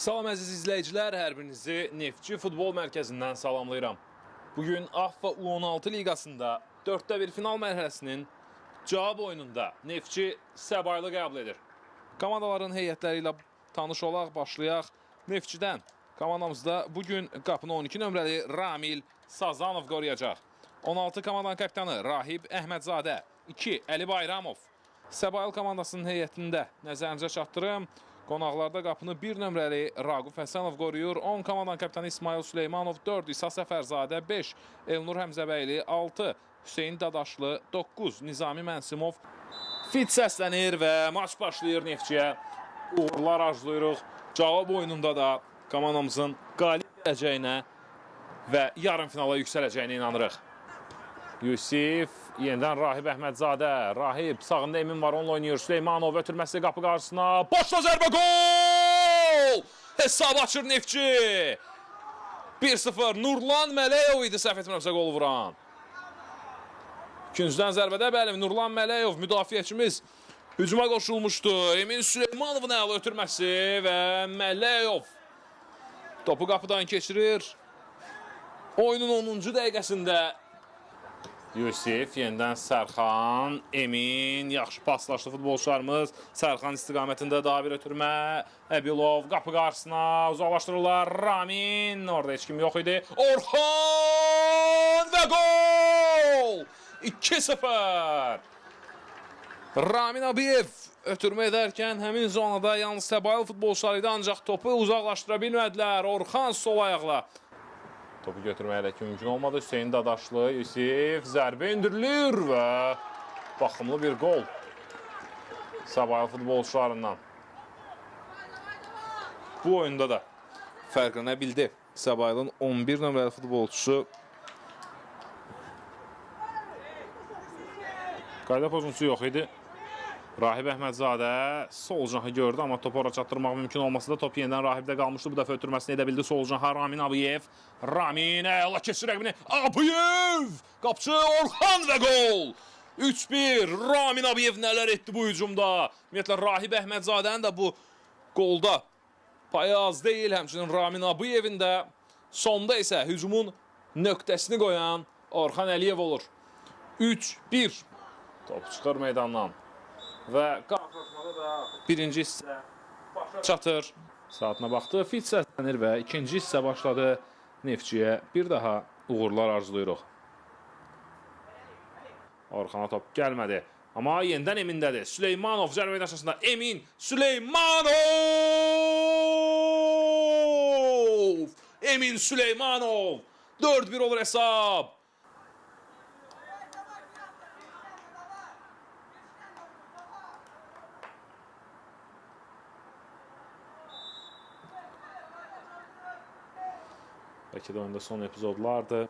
Salam əziz izləyicilər, hər birinizi Neftçi Futbol Mərkəzindən salamlayıram. Bugün AFFA U16 liqasında 4-1 final mərhələsinin cavab oyununda Neftçi Səbaylı qəbul edir. Komandaların heyətləri ilə tanış olaq, başlayaq. Neftçidən komandamızda bugün qapını 12 nömrəli Ramil Sazanov qoruyacaq. 16 komandanın kapitanı Rahib Əhmədzadə, 2 Əli Bayramov. Səbaylı komandasının heyətində nəzərinizə çatdırım. Qonaqlarda qapını 1 nömrəli Raquf Həsənov qoruyur. 10 komandanın kapitanı İsmail Süleymanov, 4 İsa Səfərzade, 5 Elnur Həmzəbəyli, 6 Hüseyin Dadaşlı, 9 Nizami Mənsimov. Fit səslənir və maç başlayır Neftçiyə. Uğurlar arzulayırıq. Cavab oyununda da komandamızın qalib gələcəyinə və yarım finala yüksələcəyinə inanırıq. Yusif, yenidən Rahib Əhmədzadə. Rahib, sağında Emin var, onunla oynayır. Süleymanov ötürməsi qapı qarşısına. Başla zərbə, gol! Hesab açır Neftçi. 1-0, Nurlan Mələyov idi səhv etmirəmsə qol vuran. İkincidən zərbədə, bəli, Nurlan Mələyov, müdafiəçimiz hücuma qoşulmuşdu. Emin Süleymanovun əla ötürməsi və Mələyov topu qapıdan keçirir. Oyunun 10-cu dəqiqəsində Yusif, yenidən Sərxan, Emin, yaxşı paslaşdı futbolçularımız. Sərxan istiqamətində daha bir ötürmə. Əbilov qapı qarşısına uzaqlaşdırırlar. Ramin, orada heç kim yox idi. Orxan və gol! 2-0. Ramin Abiyev ötürmə edərkən həmin zonada yalnız Səbaylı futbolçuları idi, ancaq topu uzaqlaşdıra bilmədilər. Orxan sol ayaqla topu götürməyə elə ki mümkün olmadı. Hüseyin Dadaşlı, Yusif, zərbə indirilir və baxımlı bir gol Səbaylı futbolçularından. Bu oyunda da fərqlənə bildi Səbaylının 11 nömrəli futbolçusu. Qayda pozuntusu yox idi. Rahib Əhmədzadə sol cahı gördü, amma topu ora çatdırmaq mümkün olmasa da top yenidən Rahibdə qalmışdı. Bu dəfə ötürməsini edə bildi sol caha Ramin Abiyev. Ramin əla keçir rəqbini. Abiyev! Qapçı Orxan və gol! 3-1. Ramin Abiyev nələr etdi bu hücumda? Ümumiyyətlə, Rahib Əhmədzadənin də bu qolda payı az deyil. Həmçinin Ramin Abiyevin də sonda isə hücumun nöqtəsini qoyan Orxan Əliyev olur. 3-1. Top çıxır meydandan. Və qarşılaşmada da birinci hissə başa çatır. Saatına baxdı, fit səslənir və ikinci hissə başladı. Neftçiyə bir daha uğurlar arzulayırıq. Orxana top gəlmədi. Amma yenidən Emindədir. Süleymanov zərbə aşağısında. Emin Süleymanov! Emin Süleymanov! 4-1 olur hesab. Bəlkə də oyunda son epizodlardır.